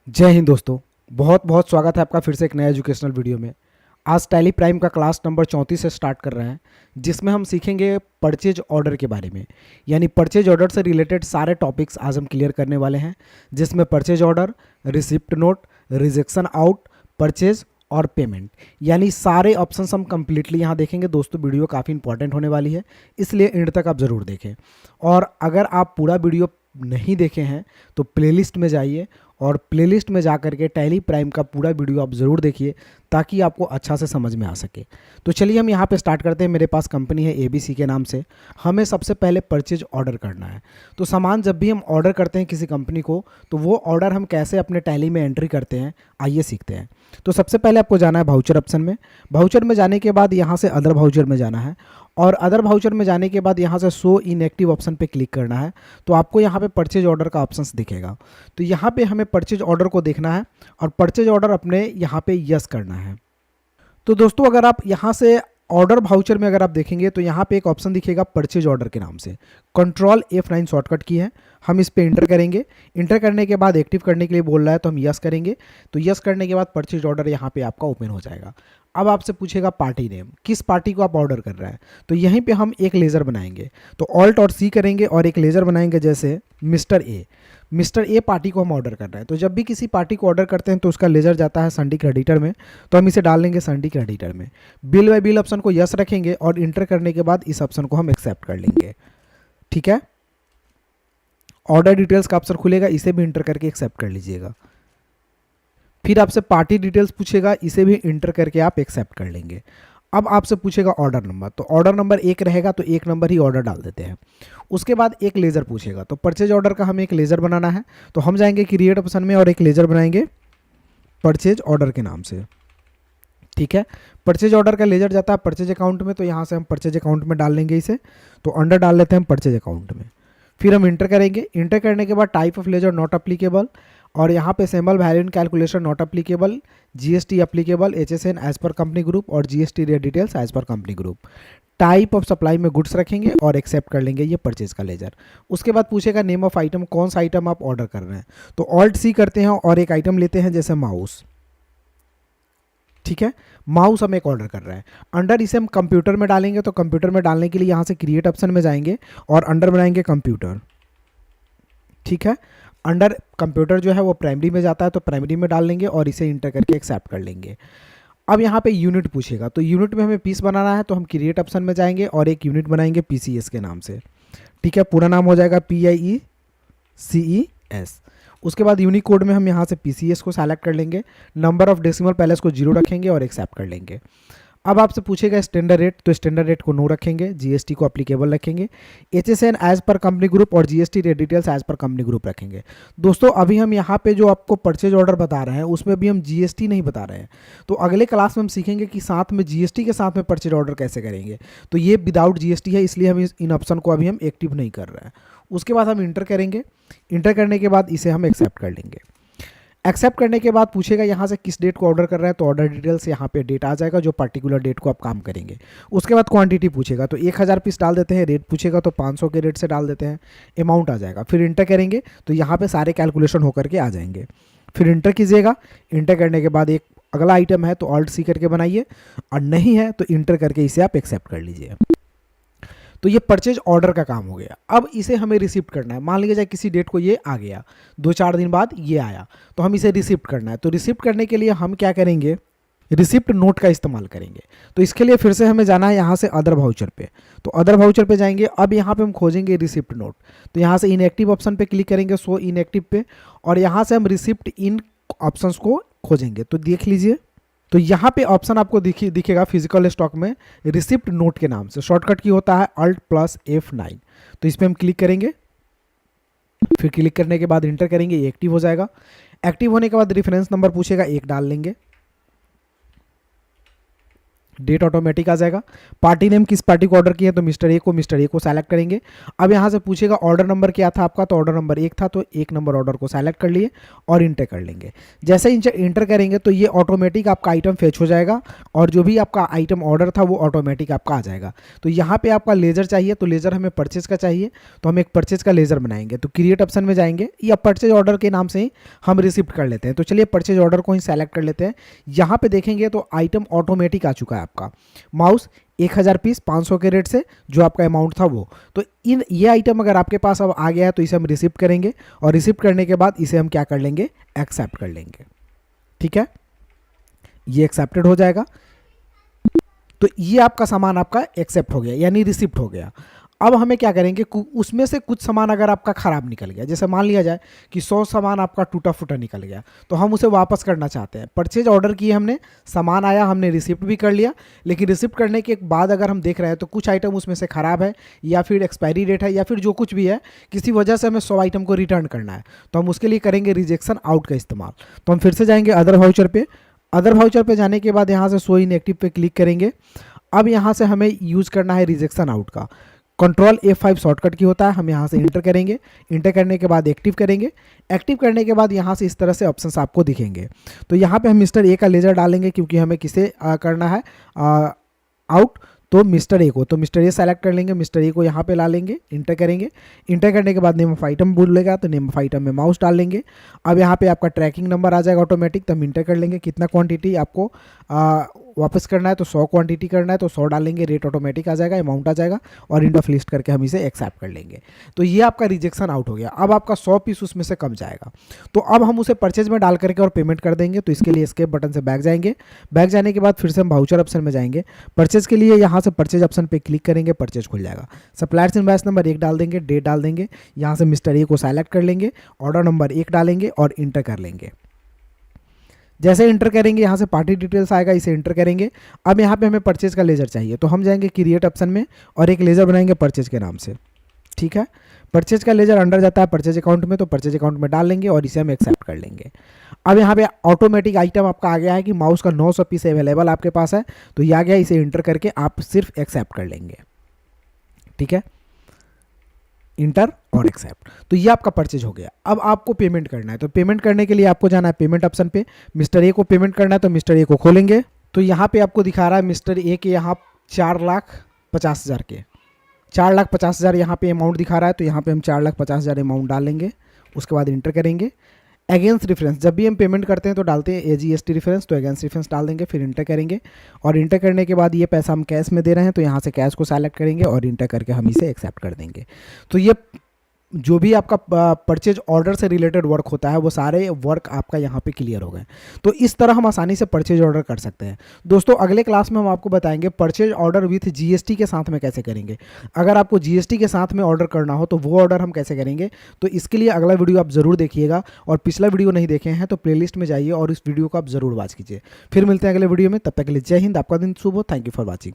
जय हिंद दोस्तों। बहुत बहुत स्वागत है आपका फिर से एक नया एजुकेशनल वीडियो में। आज टैली प्राइम का क्लास नंबर 34 से स्टार्ट कर रहे हैं, जिसमें हम सीखेंगे परचेज ऑर्डर के बारे में। यानी परचेज ऑर्डर से रिलेटेड सारे टॉपिक्स आज हम क्लियर करने वाले हैं, जिसमें purchase order, receipt note, rejection out, purchase और पेमेंट, यानी सारे ऑप्शंस हम कंप्लीटली यहाँ देखेंगे। दोस्तों वीडियो काफ़ी इंपॉर्टेंट होने वाली है, इसलिए एंड तक आप ज़रूर देखें। और अगर आप पूरा वीडियो नहीं देखे हैं तो प्लेलिस्ट में जाइए और प्लेलिस्ट में जा करके टैली प्राइम का पूरा वीडियो आप ज़रूर देखिए, ताकि आपको अच्छा से समझ में आ सके। तो चलिए हम यहाँ पे स्टार्ट करते हैं। मेरे पास कंपनी है ABC के नाम से। हमें सबसे पहले परचेज ऑर्डर करना है। तो सामान जब भी हम ऑर्डर करते हैं किसी कंपनी को, तो वो ऑर्डर हम कैसे अपने टैली में एंट्री करते हैं, आइए सीखते हैं। तो सबसे पहले आपको जाना है भाउचर ऑप्शन में। भाउचर में जाने के बाद यहाँ से अदर भाउचर में जाना है, और अदर भाउचर में जाने के बाद यहाँ से शो इनएक्टिव ऑप्शन पे क्लिक करना है। तो आपको यहाँ पे परचेज ऑर्डर का ऑप्शंस दिखेगा। तो यहाँ पे हमें परचेज ऑर्डर को देखना है और परचेज ऑर्डर अपने यहाँ पे यस करना है। तो दोस्तों अगर आप यहाँ से ऑर्डर भाउचर में अगर आप देखेंगे तो यहाँ पे एक ऑप्शन दिखेगा परचेज ऑर्डर के नाम से। कंट्रोल F9 शॉर्टकट की है, हम इस पे इंटर करेंगे। इंटर करने के बाद एक्टिव करने के लिए बोल रहा है तो हम यस करेंगे। तो यस करने के बाद परचेज ऑर्डर यहाँ पे आपका ओपन हो जाएगा। अब आपसे पूछेगा पार्टी नेम, किस पार्टी को आप ऑर्डर कर रहे हैं। तो यहीं पे हम एक लेज़र बनाएंगे। तो ऑल्ट और C करेंगे और एक लेज़र बनाएंगे, जैसे मिस्टर ए पार्टी को हम ऑर्डर कर रहे हैं। तो जब भी किसी पार्टी को ऑर्डर करते हैं तो उसका लेजर जाता है संडी क्रेडिटर में, तो हम इसे डाल लेंगे संडी क्रेडिटर में। बिल बाय बिल ऑप्शन को यस रखेंगे और इंटर करने के बाद इस ऑप्शन को हम एक्सेप्ट कर लेंगे। ठीक है, ऑर्डर डिटेल्स का ऑप्शन खुलेगा, इसे भी इंटर करके एक्सेप्ट कर लीजिएगा। फिर आपसे पार्टी डिटेल्स पूछेगा, इसे भी इंटर करके आप एक्सेप्ट कर लेंगे। अब आपसे पूछेगा ऑर्डर नंबर, तो ऑर्डर नंबर 1 रहेगा तो 1 नंबर ही ऑर्डर डाल देते हैं। उसके बाद एक लेज़र पूछेगा, तो परचेज ऑर्डर का हमें एक लेज़र बनाना है। तो हम जाएंगे क्रिएट ऑप्शन में और एक लेज़र बनाएंगे परचेज ऑर्डर के नाम से। ठीक है, परचेज ऑर्डर का लेज़र जाता है परचेज अकाउंट में, तो यहाँ से हम परचेज अकाउंट में डाल लेंगे इसे। तो अंडर डाल लेते हैं हम परचेज अकाउंट में। फिर हम इंटर करेंगे। इंटर करने के बाद type of ledger not applicable, और यहाँ पे symbol value in calculation not applicable, GST applicable, HSN as per company group और GST rate details as per company group. Type of supply में गुड्स रखेंगे और एक्सेप्ट कर लेंगे ये परचेज का लेजर। उसके बाद पूछेगा नेम ऑफ आइटम, कौन सा आइटम आप ऑर्डर कर रहे हैं। तो ऑल्ट C करते हैं और एक आइटम लेते हैं, जैसे माउस। ठीक है, माउस हम एक ऑर्डर कर रहे हैं। अंडर इसे हम कंप्यूटर में डालेंगे, तो कंप्यूटर में डालने के लिए यहाँ से क्रिएट ऑप्शन में जाएंगे और अंडर बनाएंगे कंप्यूटर। ठीक है, अंडर कंप्यूटर जो है वो प्राइमरी में जाता है, तो प्राइमरी में डाल लेंगे और इसे इंटर करके एक्सेप्ट कर लेंगे। अब यहाँ पे यूनिट पूछेगा, तो यूनिट में हमें पीस बनाना है, तो हम क्रिएट ऑप्शन में जाएंगे और एक यूनिट बनाएंगे PCS के नाम से। ठीक है, पूरा नाम हो जाएगा PIECES। उसके बाद यूनिक कोड में हम यहाँ से PCS को सेलेक्ट कर लेंगे। नंबर ऑफ डेसिमल पहले इसको 0 रखेंगे और एक्सेप्ट कर लेंगे। अब आपसे पूछेगा स्टैंडर्ड रेट, तो स्टैंडर्ड रेट को नो रखेंगे, GST को एप्लीकेबल रखेंगे, HSN as per company group और GST rate details as per company group रखेंगे। दोस्तों अभी हम यहाँ पे जो आपको परचेज ऑर्डर बता रहे हैं उसमें भी हम GST नहीं बता रहे हैं। तो अगले क्लास में हम सीखेंगे कि साथ में GST के साथ में परचेज ऑर्डर कैसे करेंगे। तो ये विदाउट GST है, इसलिए हम इन ऑप्शन को अभी हम एक्टिव नहीं कर रहे हैं। उसके बाद हम इंटर करेंगे। इंटर करने के बाद इसे हम एक्सेप्ट कर लेंगे। एक्सेप्ट करने के बाद पूछेगा यहाँ से किस डेट को ऑर्डर कर रहा है, तो ऑर्डर डिटेल्स यहाँ पे डेट आ जाएगा, जो पर्टिकुलर डेट को आप काम करेंगे। उसके बाद क्वांटिटी पूछेगा, तो 1000 पीस डाल देते हैं। रेट पूछेगा तो 500 के रेट से डाल देते हैं। अमाउंट आ जाएगा, फिर इंटर करेंगे तो यहाँ पे सारे कैलकुलेशन होकर के आ जाएंगे। फिर इंटर कीजिएगा। इंटर करने के बाद एक अगला आइटम है तो ऑल्ट C करके बनाइए, और नहीं है तो इंटर करके इसे आप एक्सेप्ट कर लीजिए। तो ये परचेज ऑर्डर का काम हो गया। अब इसे हमें रिसिप्ट करना है। मान लीजिए जाए किसी डेट को ये आ गया, 2-4 दिन बाद ये आया, तो हम इसे रिसिप्ट करना है। तो रिसिप्ट करने के लिए हम क्या करेंगे, रिसिप्ट नोट का इस्तेमाल करेंगे। तो इसके लिए फिर से हमें जाना है यहाँ से अदर भाउचर पे। तो अदर भाउचर पे जाएंगे। अब यहाँ पे हम खोजेंगे रिसिप्ट नोट। तो यहाँ से इनएक्टिव ऑप्शन पे क्लिक करेंगे, शो इनएक्टिव पे, और यहाँ से हम रिसिप्ट इन ऑप्शंस को खोजेंगे। तो देख लीजिए, तो यहाँ पे ऑप्शन आपको दिखेगा फिजिकल स्टॉक में रिसिप्ट नोट के नाम से। शॉर्टकट की होता है Alt+F9। तो इस पर हम क्लिक करेंगे। फिर क्लिक करने के बाद इंटर करेंगे, ये एक्टिव हो जाएगा। एक्टिव होने के बाद रेफरेंस नंबर पूछेगा, 1 डाल लेंगे। डेट ऑटोमेटिक आ जाएगा। पार्टी नेम किस पार्टी को ऑर्डर किया तो मिस्टर ए को सेलेक्ट करेंगे। अब यहाँ से पूछेगा ऑर्डर नंबर क्या था आपका, तो ऑर्डर नंबर 1 था, तो 1 नंबर ऑर्डर को सेलेक्ट कर लिए और इंटर कर लेंगे। जैसे ही इंटर करेंगे तो ये ऑटोमेटिक आपका आइटम फेच हो जाएगा और जो भी आपका आइटम ऑर्डर था वो ऑटोमेटिक आपका आ जाएगा। तो यहाँ पे आपका लेजर चाहिए, तो लेजर हमें परचेज का चाहिए, तो हम एक परचेज का लेजर बनाएंगे। तो क्रिएट ऑप्शन में जाएंगे या परचेज ऑर्डर के नाम से ही हम रिसिप्ट कर लेते हैं। तो चलिए परचेज ऑर्डर को ही सेलेक्ट कर लेते हैं। यहाँ पे देखेंगे तो आइटम ऑटोमेटिक आ चुका है आपका। माउस 1000 पीस 500 के रेट से जो आपका अमाउंट था वो। तो ये आइटम अगर आपके पास अब आ गया है तो इसे हम रिसिप्ट करेंगे और रिसिप्ट करने के बाद इसे हम क्या कर लेंगे, एक्सेप्ट कर लेंगे। ठीक है, ये एक्सेप्टेड हो जाएगा। तो ये आपका सामान आपका एक्सेप्ट हो गया यानी रिसिप्ट हो गया। अब हमें क्या करेंगे, उसमें से कुछ सामान अगर आपका ख़राब निकल गया, जैसे मान लिया जाए कि 100 सामान आपका टूटा फूटा निकल गया, तो हम उसे वापस करना चाहते हैं। परचेज ऑर्डर किए हमने, सामान आया, हमने रिसिप्ट भी कर लिया, लेकिन रिसिप्ट करने के बाद अगर हम देख रहे हैं तो कुछ आइटम उसमें से ख़राब है या फिर एक्सपायरी डेट है या फिर जो कुछ भी है, किसी वजह से हमें 100 आइटम को रिटर्न करना है, तो हम उसके लिए करेंगे रिजेक्शन आउट का इस्तेमाल। तो हम फिर से जाएंगे अदर वाउचर पे। अदर वाउचर पे जाने के बाद यहाँ से शो इन एक्टिव पे क्लिक करेंगे। अब यहाँ से हमें यूज़ करना है रिजेक्शन आउट का। कंट्रोल F5 शॉर्टकट की होता है। हम यहाँ से इंटर करेंगे, इंटर करने के बाद एक्टिव करेंगे। एक्टिव करने के बाद यहाँ से इस तरह से ऑप्शंस आपको दिखेंगे। तो यहाँ पे हम मिस्टर ए का लेजर डालेंगे क्योंकि हमें किसे करना है आउट, तो मिस्टर ए को। तो मिस्टर ए सेलेक्ट कर लेंगे, मिस्टर ए को यहाँ पे ला लेंगे, इंटर करेंगे। इंटर करने के बाद नेम ऑफ आइटम बोलेगा तो नेम ऑफ आइटम में माउस डाल लेंगे। अब यहाँ पे आपका ट्रैकिंग नंबर आ जाएगा ऑटोमेटिक, तो हम इंटर कर लेंगे कितना क्वांटिटी आपको वापस करना है, तो 100 क्वांटिटी करना है तो 100 डालेंगे, रेट ऑटोमेटिक आ जाएगा, अमाउंट आ जाएगा और इंड ऑफ लिस्ट करके हम इसे एक्सेप्ट कर लेंगे। तो ये आपका रिजेक्शन आउट हो गया। अब आपका 100 पीस उसमें से कम जाएगा, तो अब हम उसे परचेज में डाल करके और पेमेंट कर देंगे। तो इसके लिए एस्केप बटन से बैक जाएंगे। बैक जाने के बाद फिर से हम वाउचर ऑप्शन में जाएंगे। परचेज के लिए यहाँ से परचेज ऑप्शन पे क्लिक करेंगे, परचेज खुल जाएगा। सप्लायर्स इनवॉइस नंबर 1 डाल देंगे, डेट डाल देंगे, यहाँ से मिस्टर ए को सेलेक्ट कर लेंगे, ऑर्डर नंबर 1 डालेंगे और इंटर कर लेंगे। जैसे इंटर करेंगे यहाँ से पार्टी डिटेल्स आएगा, इसे इंटर करेंगे। अब यहाँ पे हमें परचेज का लेजर चाहिए, तो हम जाएंगे क्रिएट ऑप्शन में और एक लेजर बनाएंगे परचेज के नाम से। ठीक है, परचेज का लेजर अंडर जाता है परचेज अकाउंट में, तो परचेज अकाउंट में डाल लेंगे और इसे हम एक्सेप्ट कर लेंगे। अब यहाँ पे ऑटोमेटिक आइटम आपका आ गया है कि माउस का 900 पीस अवेलेबल आपके पास है, तो ये आ गया, इसे इंटर करके आप सिर्फ एक्सेप्ट कर लेंगे। ठीक है, इंटर और एक्सेप्ट, तो ये आपका परचेज हो गया। अब आपको पेमेंट करना है, तो पेमेंट करने के लिए आपको जाना है पेमेंट ऑप्शन पे। मिस्टर ए को पेमेंट करना है, तो मिस्टर ए को खोलेंगे। तो यहाँ पे आपको दिखा रहा है मिस्टर ए के यहाँ 4,50,000 के 4,50,000 यहाँ पे अमाउंट दिखा रहा है, तो यहाँ पे हम 4,50,000 अमाउंट डालेंगे। उसके बाद इंटर करेंगे। अगेंस्ट रेफरेंस, जब भी हम पेमेंट करते हैं तो डालते हैं AGST रेफरेंस, तो अगेंस्ट रेफरेंस डाल देंगे, फिर इंटर करेंगे। और इंटर करने के बाद ये पैसा हम कैश में दे रहे हैं, तो यहाँ से कैश को सेलेक्ट करेंगे और इंटर करके हम इसे एक्सेप्ट कर देंगे। तो ये जो भी आपका परचेज ऑर्डर से रिलेटेड वर्क होता है वो सारे वर्क आपका यहाँ पे क्लियर हो गए। तो इस तरह हम आसानी से परचेज ऑर्डर कर सकते हैं। दोस्तों अगले क्लास में हम आपको बताएंगे परचेज ऑर्डर विथ GST के साथ में कैसे करेंगे। अगर आपको GST के साथ में ऑर्डर करना हो तो वो ऑर्डर हम कैसे करेंगे, तो इसके लिए अगला वीडियो आप ज़रूर देखिएगा। और पिछला वीडियो नहीं देखे हैं तो प्लेलिस्ट में जाइए और इस वीडियो को आप ज़रूर वॉच कीजिए। फिर मिलते हैं अगले वीडियो में, तब तक के लिए जय हिंद, आपका दिन शुभ हो। Thank you for watching.